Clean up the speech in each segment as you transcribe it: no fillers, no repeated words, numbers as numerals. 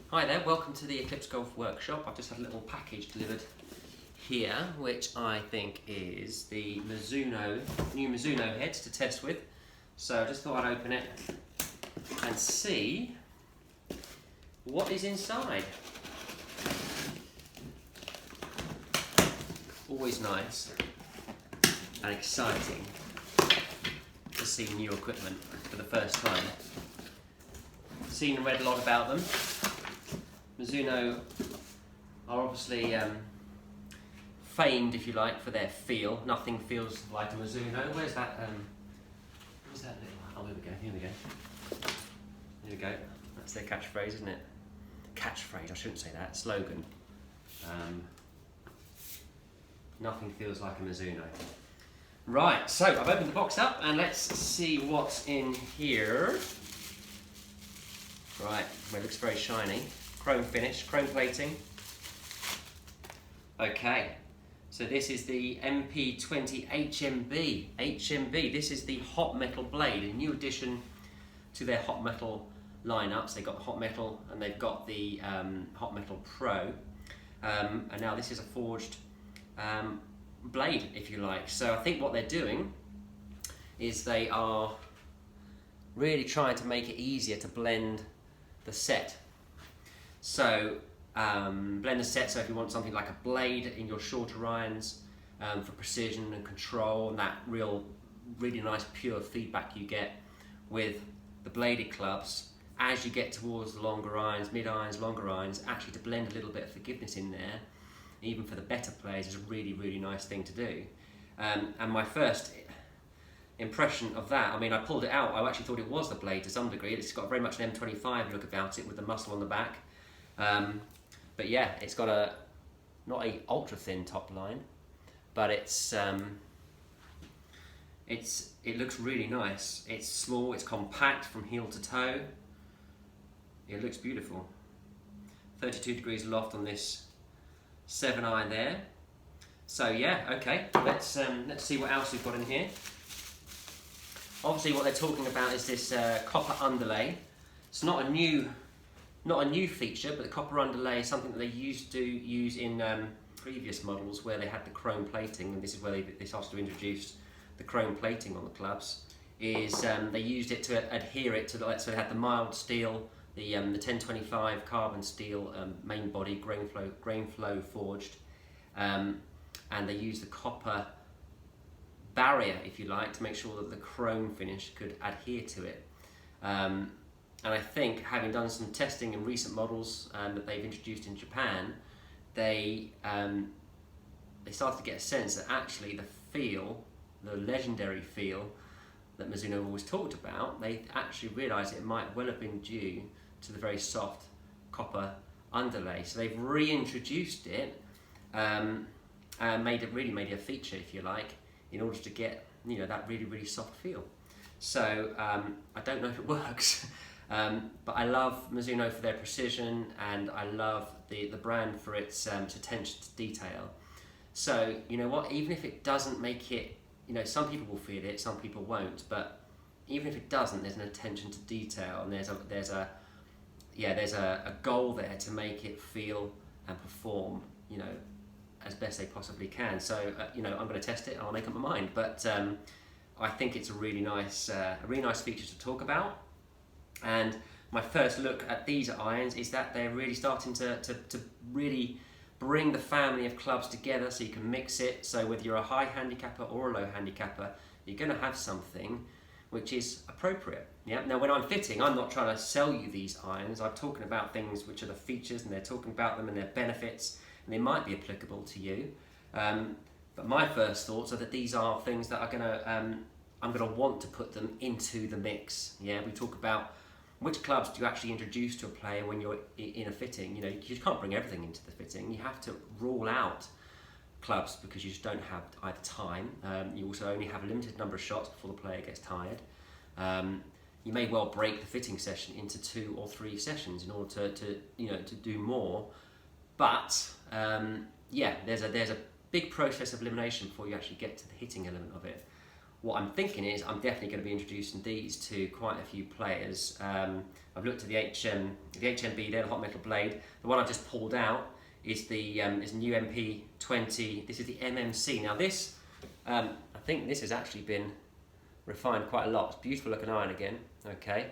Hi there, welcome to the Eclipse Golf Workshop. I've just had a little package delivered here, which I think is the new Mizuno heads to test with. So I just thought I'd open it and see what is inside. Always nice and exciting to see new equipment for the first time. Seen and read a lot about them. Mizuno are obviously famed, if you like, for their feel. Nothing feels like a Mizuno. Where's that little... Oh, here we go, here we go. Here we go. That's their catchphrase, isn't it? Catchphrase, I shouldn't say that. Slogan. Nothing feels like a Mizuno. Right, so I've opened the box up and let's see what's in here. Right, well, it looks very shiny. Chrome finish, chrome plating. Okay, so this is the MP20 HMB. This is the hot metal blade, a new addition to their hot metal lineups. They've got the hot metal and they've got the hot metal pro. And now this is a forged blade, if you like. So I think what they're doing is they are really trying to make it easier to blend the set. So blend the set, so if you want something like a blade in your shorter irons for precision and control and that really nice pure feedback you get with the bladed clubs, as you get towards the longer irons, mid irons, longer irons, actually to blend a little bit of forgiveness in there, even for the better players, is a really nice thing to do. And my first impression of that, I mean, I pulled it out, I actually thought it was the blade to some degree. It's got very much an M25 look about it with the muscle on the back. But yeah, it's got not a ultra thin top line, but it looks really nice. It's small, it's compact from heel to toe. It looks beautiful. 32 degrees loft on this 7-iron there. So yeah, okay, let's see what else we've got in here. Obviously what they're talking about is this copper underlay. It's not a new feature, but the copper underlay is something that they used to use in previous models where they had the chrome plating, and this is where they started to introduce the chrome plating on the clubs. They used it to adhere it to so they had the mild steel, the 1025 carbon steel main body grain flow forged, and they used the copper barrier, if you like, to make sure that the chrome finish could adhere to it. And I think, having done some testing in recent models that they've introduced in Japan, they started to get a sense that actually the feel, the legendary feel that Mizuno always talked about, they actually realised it might well have been due to the very soft copper underlay. So they've reintroduced it and made it a feature, if you like, in order to get that really soft feel. So I don't know if it works. But I love Mizuno for their precision, and I love the brand for its attention to detail. So you know what, even if it doesn't make it, some people will feel it, some people won't, but even if it doesn't, there's an attention to detail, and there's a goal there to make it feel and perform as best they possibly can. So I'm going to test it and I'll make up my mind, but I think it's a really nice feature to talk about. And my first look at these irons is that they're really starting to really bring the family of clubs together, so you can mix it. So whether you're a high handicapper or a low handicapper, you're going to have something which is appropriate. Yeah. Now, when I'm fitting, I'm not trying to sell you these irons. I'm talking about things which are the features, and they're talking about them and their benefits, and they might be applicable to you. But my first thoughts are that these are things that are I'm going to want to put them into the mix. Yeah, we talk about which clubs do you actually introduce to a player when you're in a fitting. You can't bring everything into the fitting. You have to rule out clubs because you just don't have either time. You also only have a limited number of shots before the player gets tired. You may well break the fitting session into 2 or 3 sessions in order to do more. But there's a big process of elimination before you actually get to the hitting element of it. what I'm thinking is I'm definitely going to be introducing these to quite a few players. I've looked at the HMB there, the hot metal blade. The one I just pulled out is the new MP20. This is the MMC. Now this, I think this has actually been refined quite a lot. It's beautiful looking iron again, okay,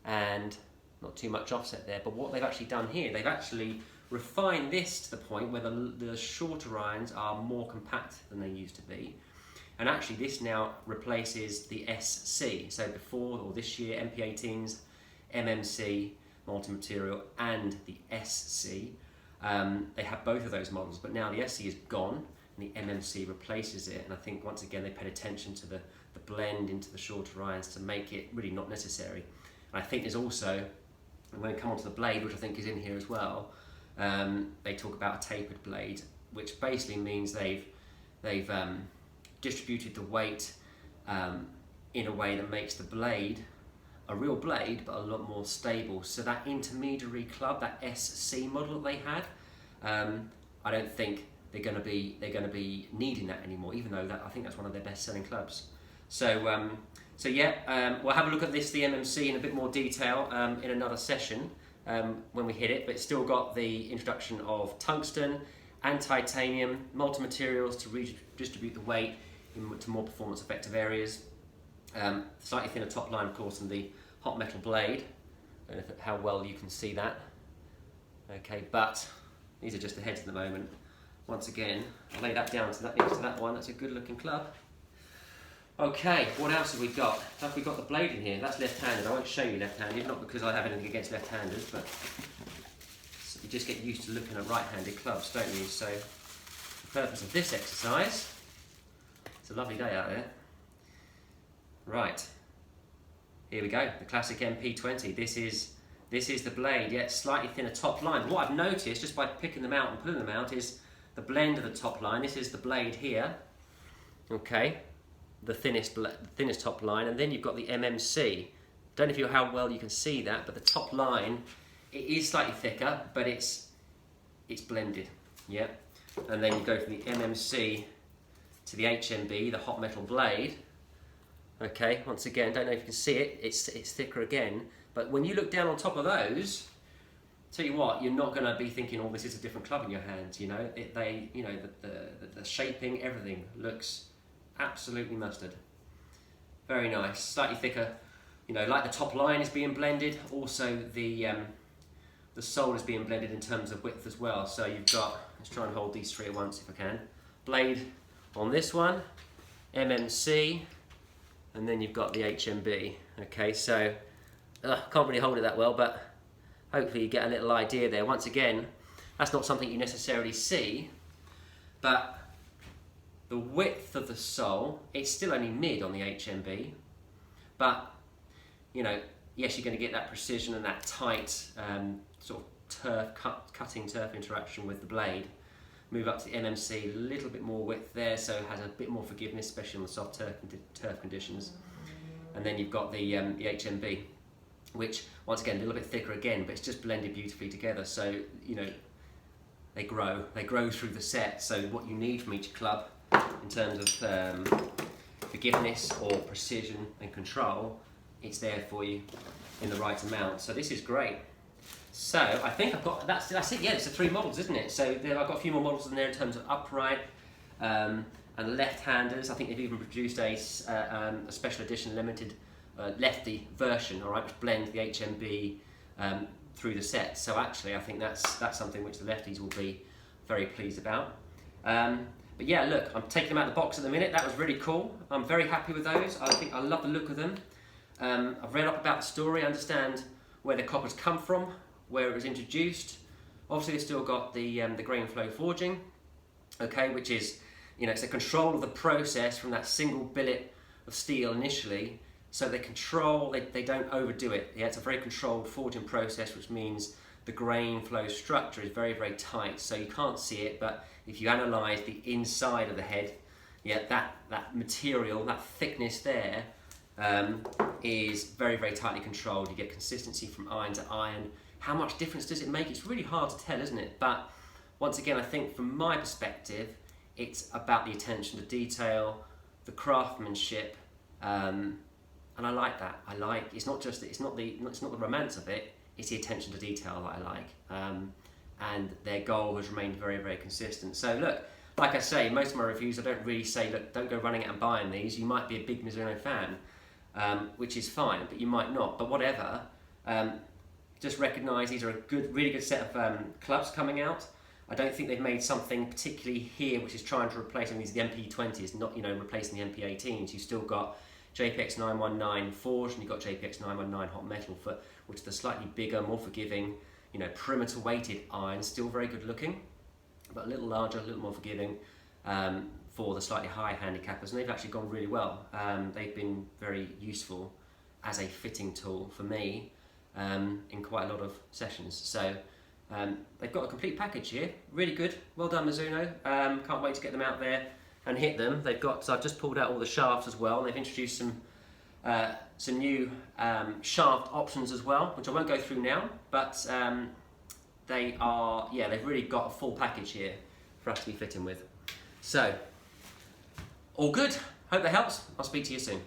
and not too much offset there. But what they've actually done here, they've actually refined this to the point where the shorter irons are more compact than they used to be. And actually this now replaces the SC. So before, or this year, MP18s, MMC, multi-material, and the SC. They have both of those models, but now the SC is gone and the MMC replaces it. And I think once again they paid attention to the blend into the shorter irons to make it really not necessary. And I think there's also, when we come onto the blade, which I think is in here as well, they talk about a tapered blade, which basically means they've distributed the weight in a way that makes the blade a real blade, but a lot more stable. So that intermediary club, that SC model that they had, I don't think they're going to be needing that anymore. Even though I think that's one of their best-selling clubs. So yeah, we'll have a look at this, the MMC, in a bit more detail in another session when we hit it. But it's still got the introduction of tungsten and titanium, multi-materials to redistribute the weight into more performance-effective areas. Slightly thinner top line, of course, than the hot metal blade. I don't know how well you can see that. Okay, but these are just the heads at the moment. Once again, I'll lay that down to that next to that one. That's a good-looking club. Okay, what else have we got? Have we got the blade in here? That's left-handed. I won't show you left-handed, not because I have anything against left-handers, but you just get used to looking at right-handed clubs, don't you? So the purpose of this exercise, it's a lovely day out there. Right, here we go, the classic MP20. This is the blade, yet slightly thinner top line. What I've noticed, just by picking them out and pulling them out, is the blend of the top line. This is the blade here, okay, the thinnest top line, and then you've got the MMC. Don't know how well you can see that, but the top line, it is slightly thicker, but it's blended, yeah. And then you go from the MMC to the HMB, the hot metal blade. Okay, once again, don't know if you can see it, it's thicker again, but when you look down on top of those, tell you what, you're not going to be thinking, oh, this is a different club in your hands, you know. The shaping, everything looks absolutely mustard. Very nice, slightly thicker, you know, like the top line is being blended, also the sole is being blended in terms of width as well. So you've got, let's try and hold these three at once if I can. Blade on this one, MMC, and then you've got the HMB. Okay, so can't really hold it that well, but hopefully you get a little idea there. Once again, that's not something you necessarily see, but the width of the sole, it's still only mid on the HMB, but you know, yes, you're going to get that precision and that tight sort of cutting turf interaction with the blade. Move up to the MMC, a little bit more width there, so it has a bit more forgiveness, especially on the soft turf conditions. And then you've got the HMB, which once again a little bit thicker again, but it's just blended beautifully together. So you know, they grow through the set. So what you need from each club in terms of forgiveness or precision and control, it's there for you in the right amount. So this is great. So I think I've got, that's it, yeah, it's the three models, isn't it? So I've got a few more models in there in terms of upright and left-handers. I think they've even produced a special edition limited lefty version, all right, which blends the HMB through the set. So actually I think that's something which the lefties will be very pleased about. But yeah, look, I'm taking them out of the box at the minute. That was really cool. I'm very happy with those. I think I love the look of them. I've read up about the story, understand where the copper's come from, where it was introduced. Obviously they've still got the grain flow forging, okay, which is, you know, it's the control of the process from that single billet of steel initially, so they don't overdo it. Yeah, it's a very controlled forging process, which means the grain flow structure is very, very tight, so you can't see it, but if you analyse the inside of the head, yeah, that material, that thickness there, is very, very tightly controlled. You get consistency from iron to iron. How much difference does it make? It's really hard to tell, isn't it? But once again, I think from my perspective, it's about the attention to detail, the craftsmanship, and I like that. I like, it's not the romance of it, it's the attention to detail that I like. And their goal has remained very, very consistent. So look, like I say, most of my reviews, I don't really say, look, don't go running out and buying these. You might be a big Mizuno fan, which is fine, but you might not. But whatever, just recognise these are a good, really good set of clubs coming out. I don't think they've made something particularly here which is trying to replace them. These the MP20s, not replacing the MP18s. You've still got JPX 919 forged, and you've got JPX 919 hot metal, which are the slightly bigger, more forgiving, perimeter weighted irons. Still very good looking, but a little larger, a little more forgiving for the slightly higher handicappers, and they've actually gone really well. They've been very useful as a fitting tool for me in quite a lot of sessions. So they've got a complete package here, really good. Well done, Mizuno. Can't wait to get them out there and hit them. They've got, so I've just pulled out all the shafts as well, and they've introduced some new shaft options as well, which I won't go through now, but they are, yeah, they've really got a full package here for us to be fitting with. So, all good. Hope that helps. I'll speak to you soon.